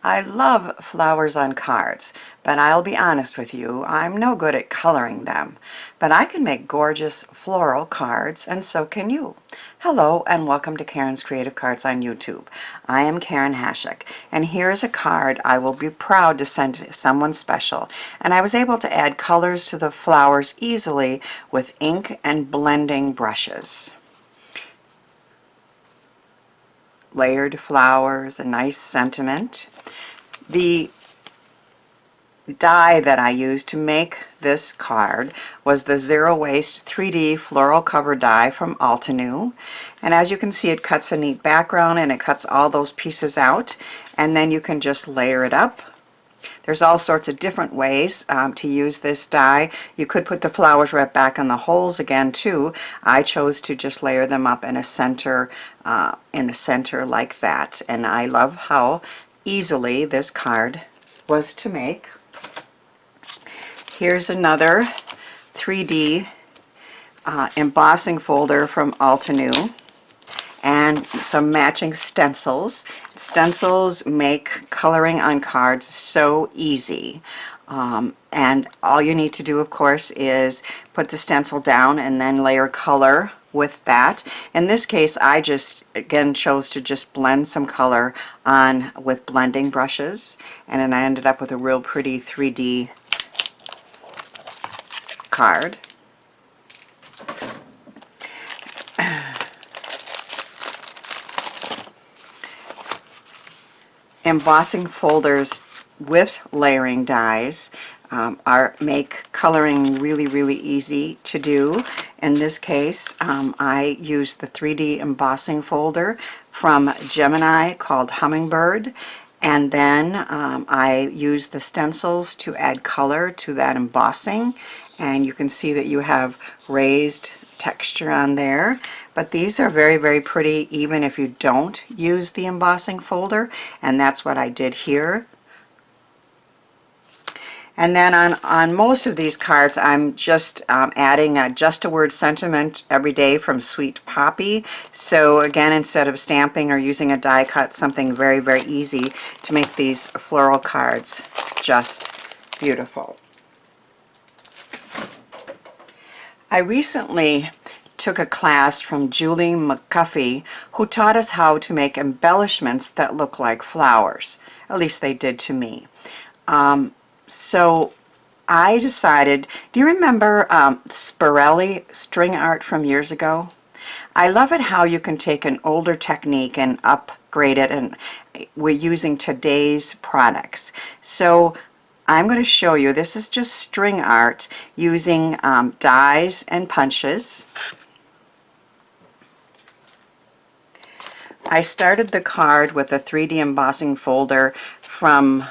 I love flowers on cards, but I'll be honest with you, I'm no good at coloring them. But I can make gorgeous floral cards, and so can you. Hello, and welcome to Karen's Creative Cards on YouTube. I am Karen Hashik, and here's a card I will be proud to send to someone special. And I was able to add colors to the flowers easily with ink and blending brushes. Layered flowers, a nice sentiment. The die that I used to make this card was the Zero Waste 3D Floral Cover Die from Altenew. And as you can see, it cuts a neat background and it cuts all those pieces out, and then you can just layer it up. There's all sorts of different ways to use this die. You could put the flowers right back in the holes again too. I chose to just layer them up in the center like that, and I love how easily this card was to make. Here's another 3D embossing folder from Altenew and some matching stencils. Stencils make coloring on cards so easy. And all you need to do, of course, is put the stencil down and then layer color with that. In this case, I just, again, chose to just blend some color on with blending brushes, and then I ended up with a real pretty 3D card. Embossing folders with layering dies make coloring really easy to do. In this case, I used the 3D embossing folder from Gemini called Hummingbird, and then I used the stencils to add color to that embossing, and you can see that you have raised texture on there. But these are very pretty even if you don't use the embossing folder, and that's what I did here. And then on most of these cards, I'm just adding just a word sentiment every day from Sweet Poppy. So again, instead of stamping or using a die cut, something very easy to make these floral cards just beautiful. I recently took a class from Julie McCuffey, who taught us how to make embellishments that look like flowers. At least they did to me. So I decided, do you remember Spirelli string art from years ago? I love it how you can take an older technique and upgrade it, and we're using today's products. So I'm going to show you, this is just string art using dies and punches. I started the card with a 3D embossing folder from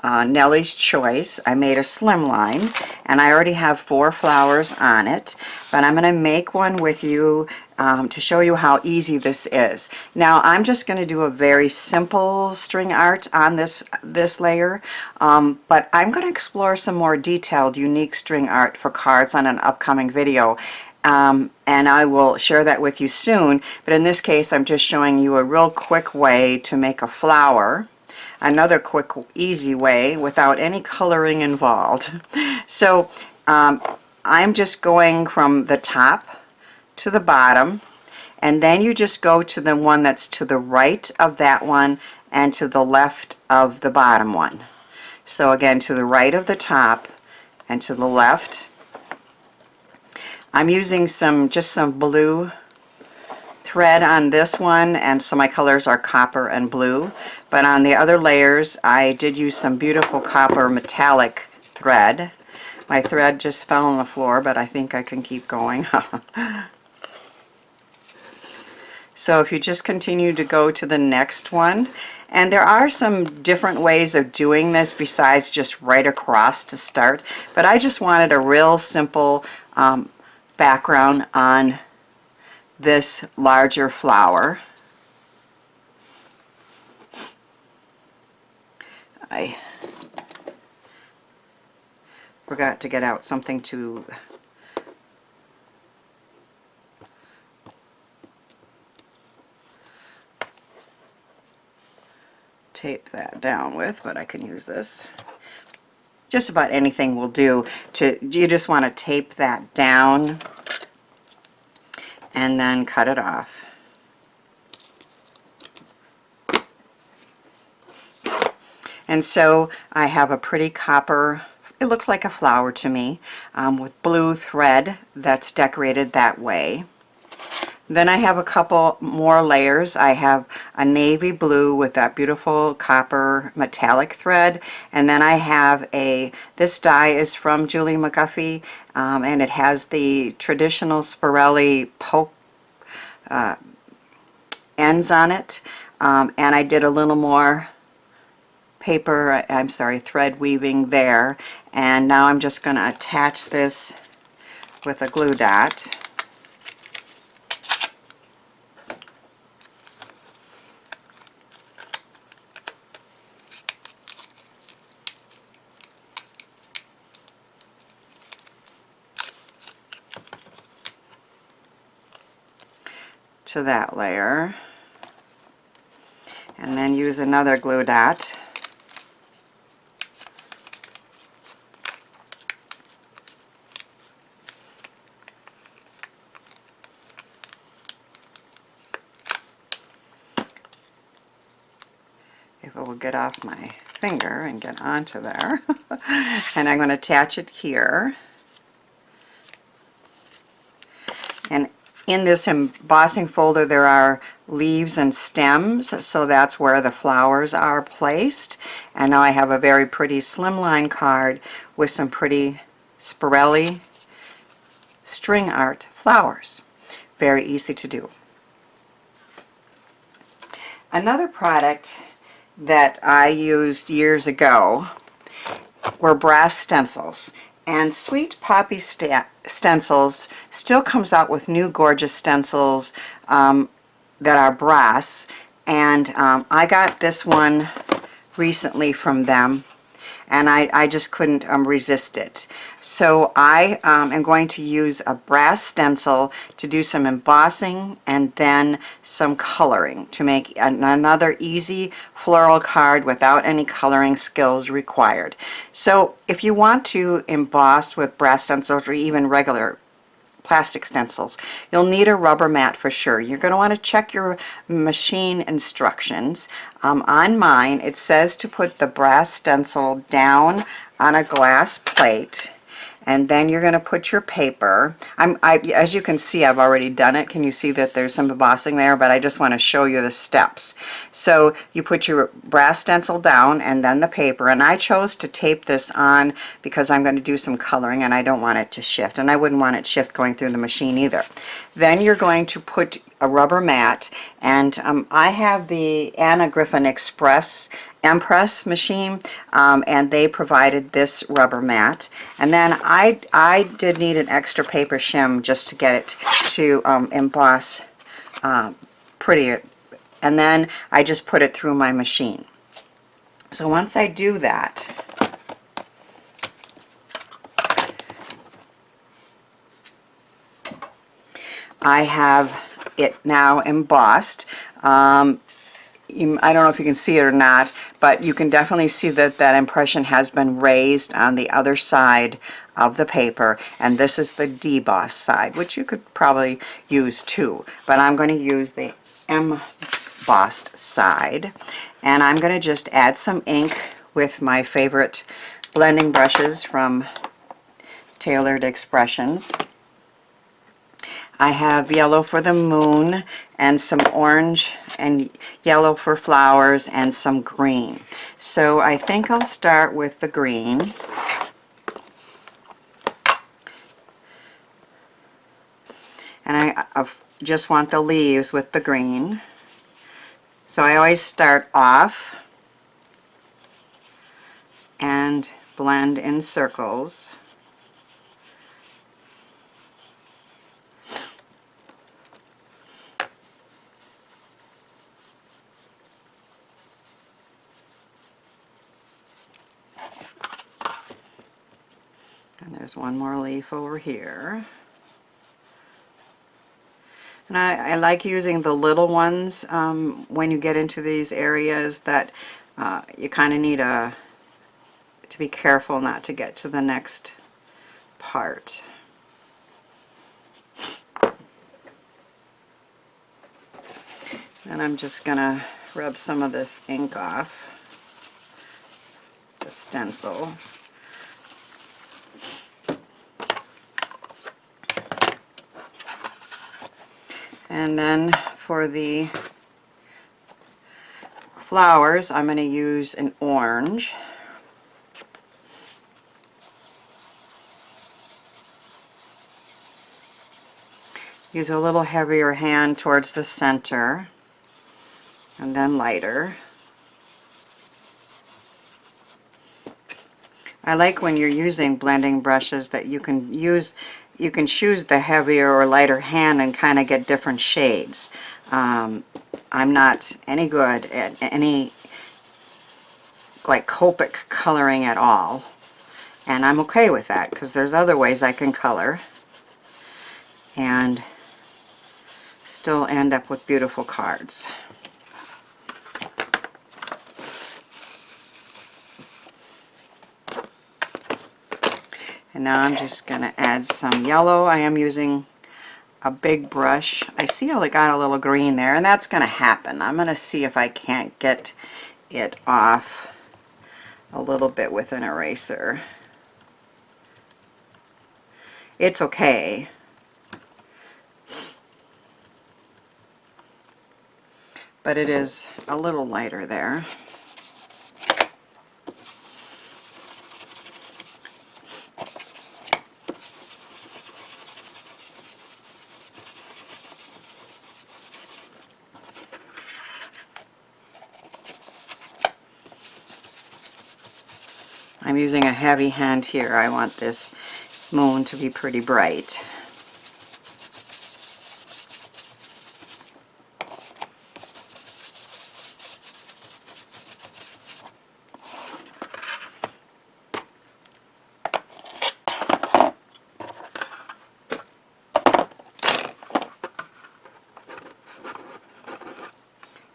Nellie's Choice. I made a slimline, and I already have 4 flowers on it, but I'm going to make one with you to show you how easy this is. Now I'm just going to do a very simple string art on this layer, but I'm going to explore some more detailed, unique string art for cards on an upcoming video. And I will share that with you soon, but in this case I'm just showing you a real quick way to make a flower. Another quick, easy way without any coloring involved. So I'm just going from the top to the bottom, and then you just go to the one that's to the right of that one and to the left of the bottom one. So again, to the right of the top and to the left. I'm using just some blue thread on this one, and so my colors are copper and blue, but on the other layers I did use some beautiful copper metallic thread. My thread just fell on the floor, but I think I can keep going. So if you just continue to go to the next one, and there are some different ways of doing this besides just right across to start, but I just wanted a real simple background on this larger flower. I forgot to get out something to tape that down with, but I can use this. Just about anything will do. You just want to tape that down and then cut it off. And so I have a pretty copper, it looks like a flower to me, with blue thread that's decorated that way. Then I have a couple more layers. I have a navy blue with that beautiful copper metallic thread, and then I have this die is from Julie McGuffey, and it has the traditional spirelli poke ends on it, and I did a little more thread weaving there, and now I'm just going to attach this with a glue dot. To that layer, and then use another glue dot if it will get off my finger and get onto there. And I'm going to attach it here. And in this embossing folder there are leaves and stems, so that's where the flowers are placed. And now I have a very pretty slimline card with some pretty spirelli string art flowers. Very easy to do. Another product that I used years ago were brass stencils. And Sweet Poppy Stencils still comes out with new gorgeous stencils that are brass. And I got this one recently from them, and I just couldn't resist it. So I am going to use a brass stencil to do some embossing and then some coloring to make another easy floral card without any coloring skills required. So if you want to emboss with brass stencils or even regular plastic stencils, you'll need a rubber mat for sure. You're going to want to check your machine instructions. On mine it says to put the brass stencil down on a glass plate, and then you're going to put your paper. As you can see, I've already done it. Can you see that there's some embossing there? But I just want to show you the steps. So you put your brass stencil down and then the paper, and I chose to tape this on because I'm going to do some coloring and I don't want it to shift, and I wouldn't want it shift going through the machine either. Then you're going to put a rubber mat, and I have the Anna Griffin Empress machine, and they provided this rubber mat. And then I did need an extra paper shim just to get it to emboss prettier, and then I just put it through my machine. So once I do that, I have it now embossed. I don't know if you can see it or not, but you can definitely see that that impression has been raised on the other side of the paper, and this is the deboss side, which you could probably use too, but I'm going to use the embossed side, and I'm going to just add some ink with my favorite blending brushes from Tailored Expressions. I have yellow for the moon and some orange and yellow for flowers and some green. So I think I'll start with the green. And I just want the leaves with the green. So I always start off and blend in circles. And there's one more leaf over here. And I like using the little ones when you get into these areas that You kind of need to be careful not to get to the next part. And I'm just going to rub some of this ink off the stencil. And then for the flowers, I'm going to use an orange. Use a little heavier hand towards the center, and then lighter. I like when you're using blending brushes that you can choose the heavier or lighter hand and kind of get different shades. I'm not any good at any like Copic coloring at all, and I'm okay with that because there's other ways I can color and still end up with beautiful cards. And now I'm just going to add some yellow. I am using a big brush. I see I got a little green there, and that's going to happen. I'm going to see if I can't get it off a little bit with an eraser. It's okay. But it is a little lighter there. I'm using a heavy hand here. I want this moon to be pretty bright.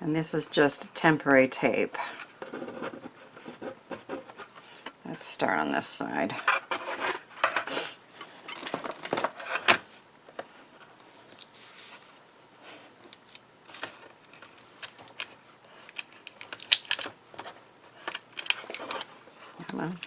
And this is just temporary tape. Let's start on this side. Come on.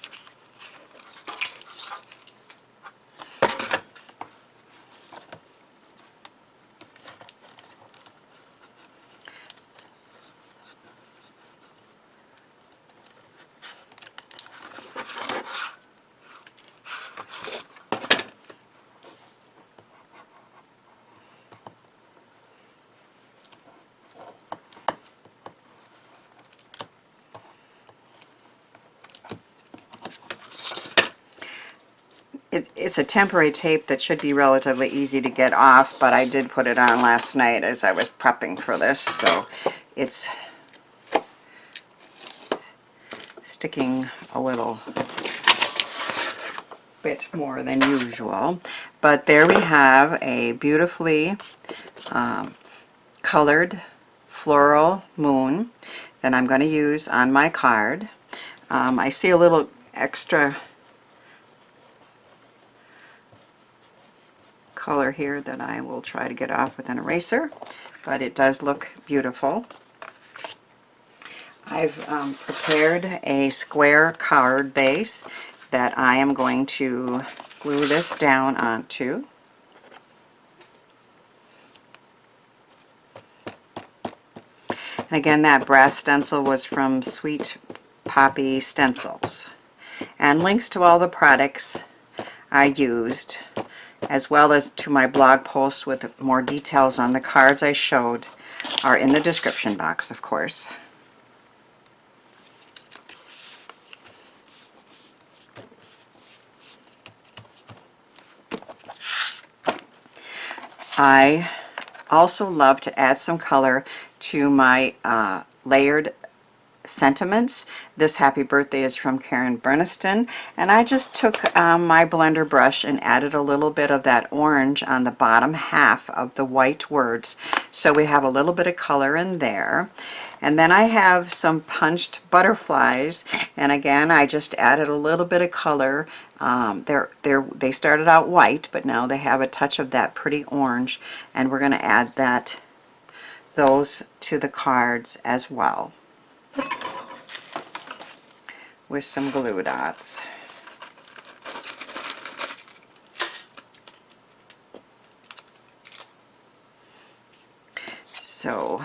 It's a temporary tape that should be relatively easy to get off, but I did put it on last night as I was prepping for this, so it's sticking a little bit more than usual. But there we have a beautifully colored floral moon that I'm going to use on my card. I see a little extra color here that I will try to get off with an eraser, but it does look beautiful. I've prepared a square card base that I am going to glue this down onto. And again, that brass stencil was from Sweet Poppy Stencils. And links to all the products I used, as well as to my blog post with more details on the cards I showed, are in the description box, of course. I also love to add some color to my layered sentiments. This happy birthday is from Karen Berniston, and I just took my blender brush and added a little bit of that orange on the bottom half of the white words, so we have a little bit of color in there. And then I have some punched butterflies, and again I just added a little bit of color. They started out white, but now they have a touch of that pretty orange, and we're going to add those to the cards as well with some glue dots. So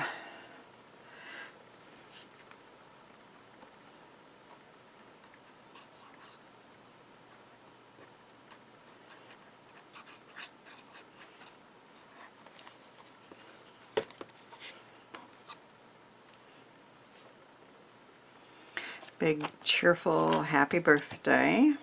big cheerful happy birthday.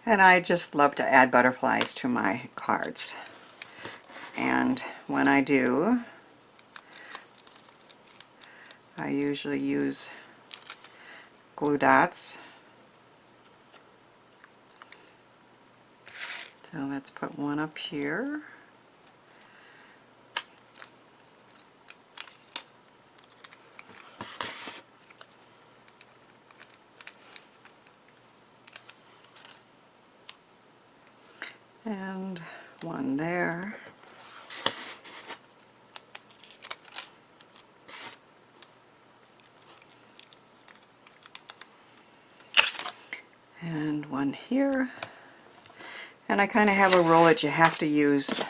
And I just love to add butterflies to my cards. And when I do, I usually use glue dots. So let's put one up here. And one there. And one here. And I kind of have a rule that you have to use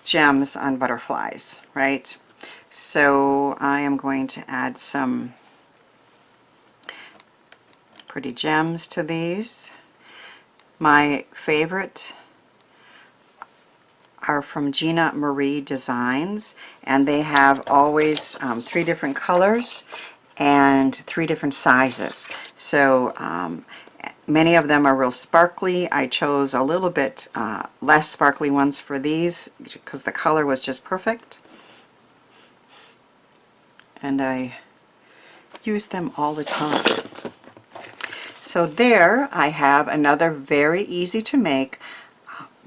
gems on butterflies, right? So I am going to add some pretty gems to these. My favorite are from Gina Marie Designs, and they have always 3 different colors and 3 different sizes. So many of them are real sparkly. I chose a little bit less sparkly ones for these because the color was just perfect, and I use them all the time. So there I have another very easy to make,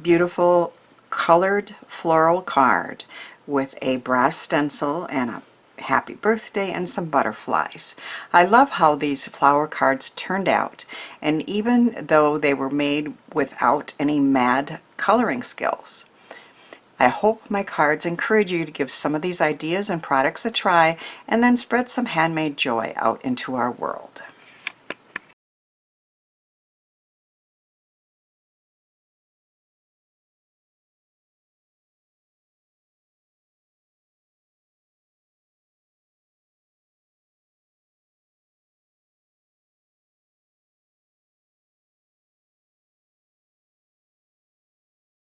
beautiful colored floral card with a brass stencil and a happy birthday and some butterflies. I love how these flower cards turned out, and even though they were made without any mad coloring skills. I hope my cards encourage you to give some of these ideas and products a try, and then spread some handmade joy out into our world.